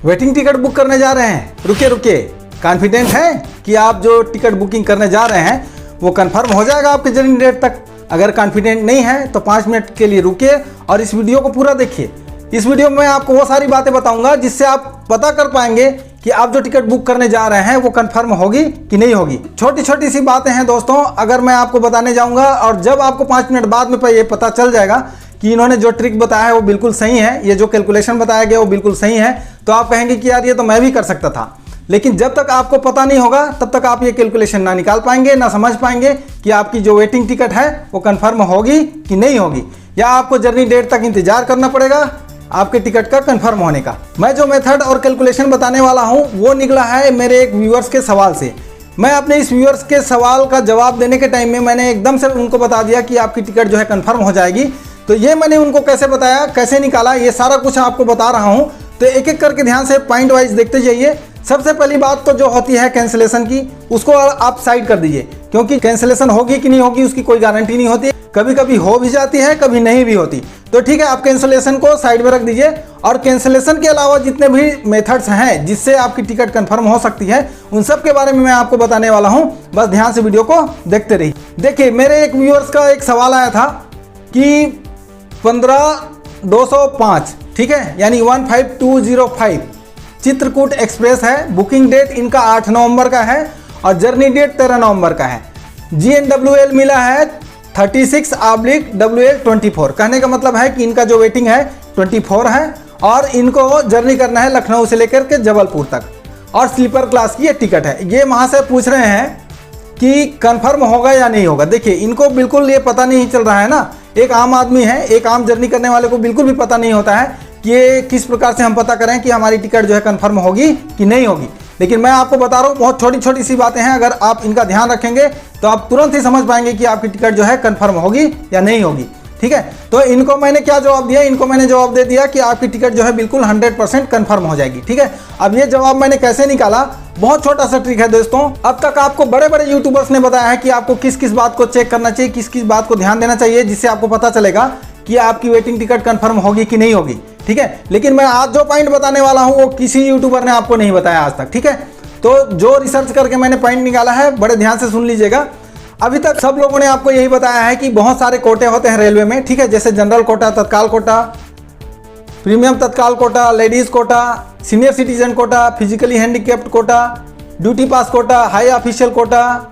Waiting ticket book करने जा रहे हैं, रुकिए रुकिए, कॉन्फिडेंट हैं कि आप जो टिकट बुकिंग करने जा रहे हैं वो कंफर्म हो जाएगा आपके जर्नी डेट तक? अगर कॉन्फिडेंट नहीं है तो 5 मिनट के लिए रुकिए और इस वीडियो को पूरा देखिए। इस वीडियो में मैं आपको वो सारी बातें बताऊंगा जिससे आप पता कर पाएंगे कि आप जो टिकट बुक करने जा रहे हैं वो कंफर्म होगी कि नहीं होगी। छोटी छोटी सी बातें हैं दोस्तों, अगर मैं आपको बताने जाऊंगा और जब आपको 5 मिनट बाद में ये पता चल जाएगा कि इन्होंने जो ट्रिक बताया है वो बिल्कुल सही है, ये जो कैलकुलेशन बताया गया वो बिल्कुल सही है, तो आप कहेंगे कि यार ये तो मैं भी कर सकता था। लेकिन जब तक आपको पता नहीं होगा तब तक आप ये कैलकुलेशन ना निकाल पाएंगे, ना समझ पाएंगे कि आपकी जो वेटिंग टिकट है वो कंफर्म होगी कि नहीं होगी, या आपको जर्नी डेट तक इंतजार करना पड़ेगा आपके टिकट का कंफर्म होने का। मैं जो मेथड और कैलकुलेशन बताने वाला हूं वो निकला है मेरे एक व्यूअर्स के सवाल से। मैं अपने इस व्यूअर्स के सवाल का जवाब देने के टाइम में मैंने एकदम से उनको बता दिया कि आपकी टिकट जो है कंफर्म हो जाएगी। तो ये मैंने उनको कैसे बताया, कैसे निकाला, ये सारा कुछ आपको बता रहा हूँ। तो एक एक करके ध्यान से पॉइंट वाइज देखते जाइए। सबसे पहली बात तो जो होती है कैंसिलेशन की, उसको आप साइड कर दीजिए, क्योंकि कैंसिलेशन होगी कि नहीं होगी उसकी कोई गारंटी नहीं होती। कभी कभी हो भी जाती है, कभी नहीं भी होती। तो ठीक है, आप कैंसिलेशन को साइड में रख दीजिए और कैंसिलेशन के अलावा जितने भी मेथड्स हैं जिससे आपकी टिकट कंफर्म हो सकती है उन सब के बारे में मैं आपको बताने वाला हूं। बस ध्यान से वीडियो को देखते रहिए। देखिए, मेरे एक व्यूअर्स का एक सवाल आया था कि 15,205, ठीक है, यानी 15205 चित्रकूट एक्सप्रेस है। बुकिंग डेट इनका 8 नवंबर का है और जर्नी डेट 13 नवंबर का है। GNWL मिला है 36/WL24। कहने का मतलब है कि इनका जो वेटिंग है 24 है और इनको जर्नी करना है लखनऊ से लेकर के जबलपुर तक, और स्लीपर क्लास की ये टिकट है। ये वहाँ से पूछ रहे हैं कि कंफर्म होगा या नहीं होगा। देखिए, इनको बिल्कुल ये पता नहीं चल रहा है ना, एक आम आदमी है, एक आम जर्नी करने वाले को बिल्कुल भी पता नहीं होता है कि ये किस प्रकार से हम पता करें कि हमारी टिकट जो है कंफर्म होगी कि नहीं होगी। लेकिन मैं आपको बता रहा हूँ, बहुत छोटी छोटी सी बातें हैं, अगर आप इनका ध्यान रखेंगे तो आप तुरंत ही समझ पाएंगे कि आपकी टिकट जो है कंफर्म होगी या नहीं होगी। ठीक है, तो इनको मैंने क्या जवाब दिया, इनको मैंने जवाब दे दिया कि आपकी टिकट जो है बिल्कुल 100% कंफर्म हो जाएगी। ठीक है, अब ये जवाब मैंने कैसे निकाला, बहुत छोटा सा ट्रिक है दोस्तों। अब तक आपको बड़े बड़े यूट्यूबर्स ने बताया है कि आपको किस किस बात को चेक करना चाहिए, किस किस बात को ध्यान देना चाहिए, जिससे आपको पता चलेगा कि आपकी वेटिंग टिकट कंफर्म होगी कि नहीं होगी। ठीक है, लेकिन मैं आज जो पॉइंट बताने वाला हूं वो किसी यूट्यूबर ने आपको नहीं बताया आज तक। ठीक है, तो जो रिसर्च करके मैंने पॉइंट निकाला है बड़े ध्यान से सुन लीजिएगा। अभी तक सब लोगों ने आपको यही बताया है कि बहुत सारे कोटे होते हैं रेलवे में। ठीक है, जैसे जनरल कोटा, तत्काल quota, premium tatkal quota, ladies quota, senior citizen quota, physically handicapped quota, duty pass quota, high official quota,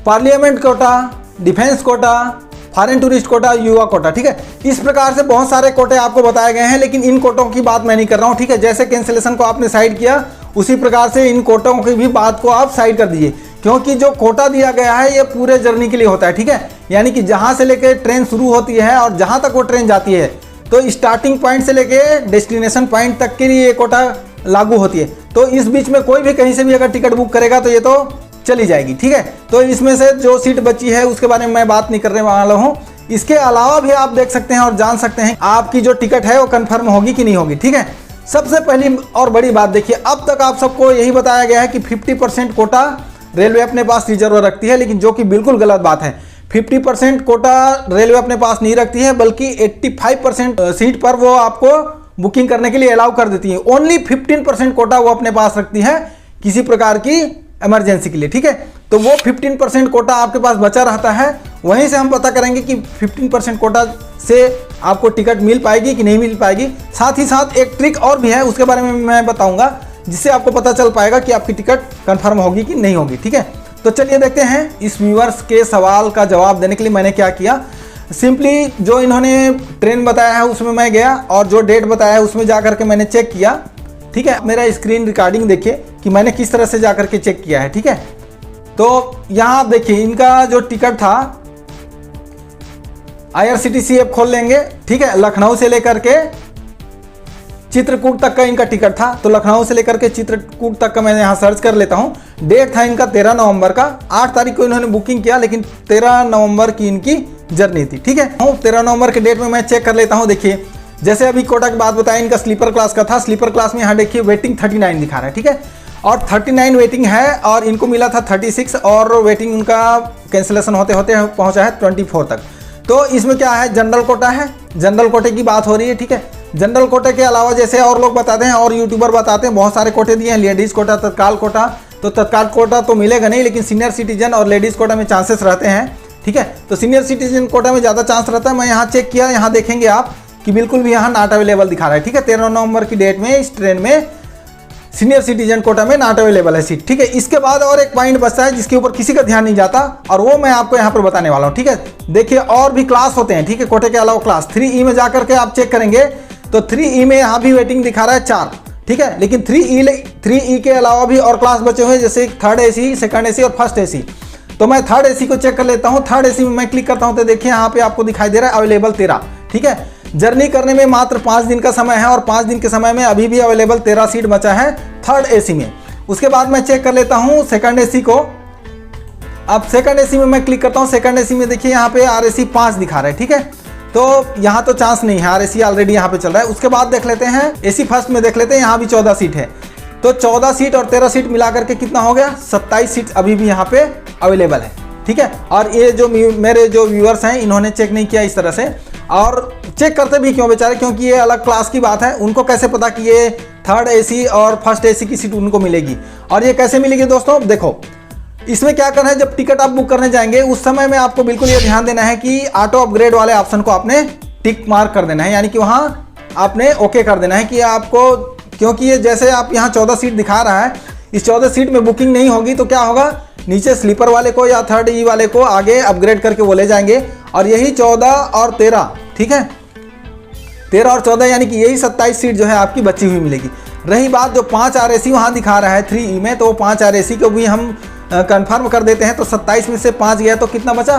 parliament quota, defence quota, foreign tourist quota, युवा कोटा। ठीक है, इस प्रकार से बहुत सारे कोटे आपको बताए गए हैं, लेकिन इन कोटों की बात मैं नहीं कर रहा हूं। ठीक है, जैसे कैंसिलेशन को आपने साइड किया उसी प्रकार से इन कोटों की भी बात को आप साइड कर दीजिए, क्योंकि जो कोटा दिया गया है ये पूरे जर्नी के लिए होता है। ठीक है, यानी कि जहां से लेकर ट्रेन शुरू होती है और जहां तक वो ट्रेन जाती है, तो स्टार्टिंग पॉइंट से लेकर डेस्टिनेशन पॉइंट तक के लिए ये कोटा लागू होती है। तो इस बीच में कोई भी कहीं से भी अगर टिकट बुक करेगा तो ये तो चली जाएगी। ठीक है, तो इसमें से जो सीट बची है उसके बारे में मैं बात नहीं करने वाला हूँ। इसके अलावा भी आप देख सकते हैं और जान सकते हैं आपकी जो टिकट है वो कंफर्म होगी कि नहीं होगी। ठीक है, सबसे पहली और बड़ी बात देखिए, अब तक आप सबको यही बताया गया है कि 50% कोटा रेलवे अपने पास रिजर्व रखती है, लेकिन जो कि बिल्कुल गलत बात है। 50% कोटा रेलवे अपने पास नहीं रखती है, बल्कि 85% सीट पर वो आपको बुकिंग करने के लिए अलाउ कर देती है। ओनली 15% कोटा वो अपने पास रखती है किसी प्रकार की इमरजेंसी के लिए। ठीक है, तो वो 15% कोटा आपके पास बचा रहता है, वहीं से हम पता करेंगे कि 15% कोटा से आपको टिकट मिल पाएगी कि नहीं मिल पाएगी। साथ ही साथ एक ट्रिक और भी है, उसके बारे में मैं बताऊंगा, जिससे आपको पता चल पाएगा कि आपकी टिकट कंफर्म होगी कि नहीं होगी। ठीक है, तो चलिए देखते हैं इस व्यूअर्स के सवाल का जवाब देने के लिए मैंने क्या किया। सिंपली जो इन्होंने ट्रेन बताया है उसमें मैं गया और जो डेट बताया है उसमें जा करके मैंने चेक किया। ठीक है, मेरा स्क्रीन रिकॉर्डिंग देखिए कि मैंने किस तरह से जा करके चेक किया है। ठीक है, तो यहाँ आप देखिए इनका जो टिकट था, IRCTC ऐप खोल लेंगे। ठीक है, लखनऊ से लेकर के चित्रकूट तक का इनका टिकट था, तो लखनऊ से लेकर के चित्रकूट तक का मैं यहाँ सर्च कर लेता हूँ। डेट था इनका 13 नवंबर का। 8 तारीख को इन्होंने बुकिंग किया, लेकिन 13 नवंबर की इनकी जर्नी थी। ठीक है, 13 नवंबर के डेट में मैं चेक कर लेता हूँ। देखिए, जैसे अभी कोटा की बात बताया, इनका स्लीपर क्लास का था। स्लीपर क्लास में यहाँ देखिए वेटिंग 39 दिखा रहा है। ठीक है, और 39 वेटिंग है और इनको मिला था 36 और वेटिंग उनका कैंसिलेशन होते होते पहुँचा है 24 तक। तो इसमें क्या है, जनरल कोटा है, जनरल कोटे की बात हो रही है। ठीक है, जनरल कोटे के अलावा जैसे और लोग बताते हैं और यूट्यूबर बताते हैं बहुत सारे कोटे दिए हैं, लेडीज़ कोटा, तत्काल कोटा। तो तत्काल कोटा तो मिलेगा नहीं, लेकिन सीनियर सिटीजन और लेडीज़ कोटा में चांसेस रहते हैं, ठीक है। तो सीनियर सिटीजन कोटा में ज़्यादा चांस रहता है। मैं यहाँ चेक किया, यहाँ देखेंगे आप कि बिल्कुल भी यहाँ नॉट अवेलेबल दिखा रहा है, ठीक है। 13 नवंबर की डेट में इस ट्रेन में सीनियर सिटीजन कोटा में नॉट अवेलेबल है सीट, ठीक है। इसके बाद और एक पॉइंट बचता है जिसके ऊपर किसी का ध्यान नहीं जाता, और वो मैं आपको यहाँ पर बताने वाला हूँ, ठीक है। देखिए और भी क्लास होते हैं, ठीक है, कोटे के अलावा क्लास 3E में जाकर के आप चेक करेंगे तो 3E में यहाँ भी वेटिंग दिखा रहा है 4, ठीक है। लेकिन 3E के अलावा भी और क्लास बचे हुए हैं, जैसे 3rd AC, 2nd AC और 1st AC। तो मैं 3rd AC को चेक कर लेता हूँ। 3rd AC में मैं क्लिक करता हूँ तो देखिए यहाँ पे आपको दिखाई दे रहा है अवेलेबल 13, ठीक है। जर्नी करने में मात्र 5 दिन का समय है, और 5 दिन के समय में अभी भी अवेलेबल 13 सीट बचा है 3rd AC में। उसके बाद मैं चेक कर लेता हूँ 2nd AC को। अब 2nd AC में मैं क्लिक करता हूँ। 2nd AC में देखिए यहाँ पे RAC 5 दिखा रहा है, ठीक है। तो यहाँ तो चांस नहीं है, RAC ऑलरेडी यहाँ पे चल रहा है। उसके बाद देख लेते हैं AC फर्स्ट में, देख लेते हैं, यहाँ भी 14 सीट है। तो 14 सीट और 13 सीट मिला करके कितना हो गया, 27 सीट अभी भी यहाँ पे अवेलेबल है, ठीक है। और ये जो मेरे जो व्यूअर्स हैं इन्होंने चेक नहीं किया इस तरह से, और चेक करते भी क्यों बेचारे, क्योंकि ये अलग क्लास की बात है। उनको कैसे पता कि ये 3rd AC और 1st AC की सीट उनको मिलेगी, और ये कैसे मिलेगी दोस्तों। देखो इसमें क्या करना है, जब टिकट आप बुक करने जाएंगे उस समय में आपको बिल्कुल ये ध्यान देना है कि ऑटो अपग्रेड वाले ऑप्शन को आपने टिक मार्क कर देना है, यानी कि वहाँ आपने ओके कर देना है कि आपको, क्योंकि ये जैसे आप यहाँ 14 सीट दिखा रहा है, इस 14 सीट में बुकिंग नहीं होगी तो क्या होगा, नीचे स्लीपर वाले को या 3rd E वाले को आगे अपग्रेड करके वो ले जाएंगे, और यही 14 और 13, ठीक है, 13 और 14 यानी कि यही 27 सीट जो है आपकी बची हुई मिलेगी। रही बात जो 5 RAC वहाँ दिखा रहा है 3E में, तो 5 RAC को भी हम कंफर्म कर देते हैं। तो 27 में से 5 गया तो कितना बचा,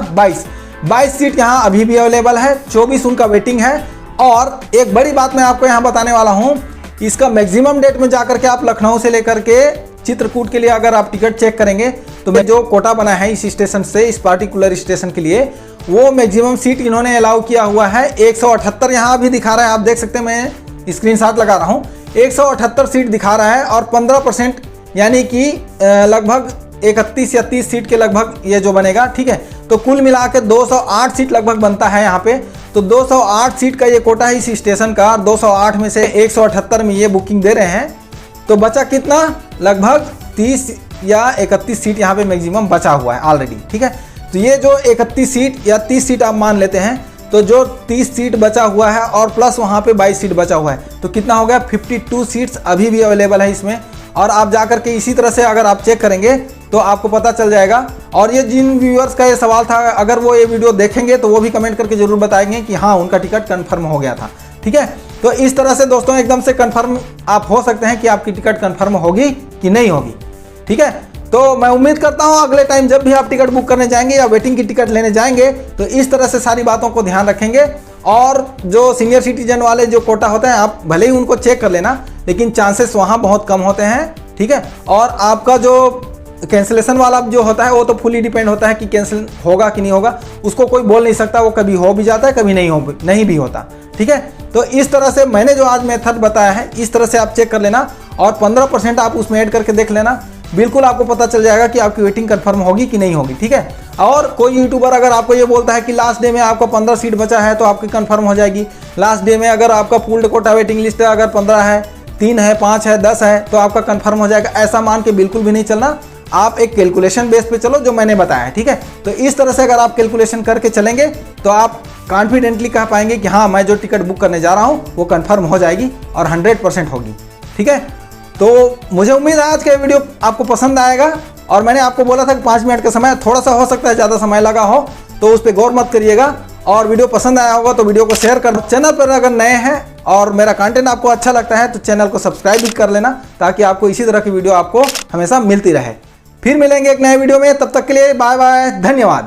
22 सीट यहाँ अभी भी अवेलेबल है, 24 उनका वेटिंग है। और एक बड़ी बात मैं आपको यहाँ बताने वाला हूँ, इसका मैक्सिमम डेट में जाकर के आप लखनऊ से लेकर के चित्रकूट के लिए अगर आप टिकट चेक करेंगे तो मैं जो कोटा बना है इस स्टेशन से, इस पार्टिकुलर स्टेशन के लिए, वो मैक्सिमम सीट इन्होंने अलाउ किया हुआ है 178 यहाँ अभी दिखा रहा है, आप देख सकते हैं, मैं स्क्रीनशॉट लगा रहा हूँ, 178 सीट दिखा रहा है। और 15% यानी कि लगभग 31 या 30 सीट के लगभग ये जो बनेगा, ठीक है। तो कुल मिला के 208 सीट लगभग बनता है यहाँ पे। तो 208 सीट का ये कोटा है इस स्टेशन का, 208 में से 178 में ये बुकिंग दे रहे हैं, तो बचा कितना, लगभग 30 या 31 सीट यहाँ पे मैक्सिमम बचा हुआ है ऑलरेडी, ठीक है। तो ये जो 31 सीट या 30 सीट आप मान लेते हैं, तो जो 30 सीट बचा हुआ है और प्लस वहाँ पे 22 सीट बचा हुआ है, तो कितना हो गया, 52 सीट्स अभी भी अवेलेबल है इसमें। और आप जाकर के इसी तरह से अगर आप चेक करेंगे तो आपको पता चल जाएगा। और ये जिन व्यूअर्स का ये सवाल था, अगर वो ये वीडियो देखेंगे तो वो भी कमेंट करके जरूर बताएंगे कि हाँ उनका टिकट कंफर्म हो गया था, ठीक है। तो इस तरह से दोस्तों एकदम से कंफर्म आप हो सकते हैं कि आपकी टिकट कंफर्म होगी कि नहीं होगी, ठीक है। तो मैं उम्मीद करता हूँ अगले टाइम जब भी आप टिकट बुक करने जाएंगे या वेटिंग की टिकट लेने जाएंगे तो इस तरह से सारी बातों को ध्यान रखेंगे। और जो सीनियर सिटीजन वाले जो कोटा होते हैं, आप भले ही उनको चेक कर लेना, लेकिन चांसेस वहाँ बहुत कम होते हैं, ठीक है। और आपका जो कैंसिलेशन वाला जो होता है वो तो फुली डिपेंड होता है कि कैंसिल होगा कि नहीं होगा, उसको कोई बोल नहीं सकता, वो कभी हो भी जाता है कभी नहीं भी होता, ठीक है। तो इस तरह से मैंने जो आज मेथड बताया है इस तरह से आप चेक कर लेना, और 15% आप उसमें ऐड करके देख लेना, बिल्कुल आपको पता चल जाएगा कि आपकी वेटिंग कंफर्म होगी कि नहीं होगी, ठीक है। और कोई यूट्यूबर अगर आपको ये बोलता है कि लास्ट डे में आपको 15 सीट बचा है तो आपकी कंफर्म हो जाएगी, लास्ट डे में अगर आपका पूल्ड कोटा वेटिंग लिस्ट है अगर 15 है, 3 है, 5 है, 10 है तो आपका कंफर्म हो जाएगा, ऐसा मान के बिल्कुल भी नहीं चलना। आप एक कैलकुलेशन बेस पे चलो जो मैंने बताया है, ठीक है। तो इस तरह से अगर आप कैलकुलेशन करके चलेंगे तो आप कॉन्फिडेंटली कह पाएंगे कि हाँ मैं जो टिकट बुक करने जा रहा हूँ वो कंफर्म हो जाएगी और 100% होगी, ठीक है। तो मुझे उम्मीद है आज का वीडियो आपको पसंद आएगा, और मैंने आपको बोला था कि 5 मिनट का समय, थोड़ा सा हो सकता है ज़्यादा समय लगा हो तो उस पर गौर मत करिएगा। और वीडियो पसंद आया होगा तो वीडियो को शेयर कर, चैनल पर अगर नए हैं और मेरा कंटेंट आपको अच्छा लगता है तो चैनल को सब्सक्राइब भी कर लेना, ताकि आपको इसी तरह की वीडियो आपको हमेशा मिलती रहे। फिर मिलेंगे एक नए वीडियो में, तब तक के लिए बाय बाय, धन्यवाद।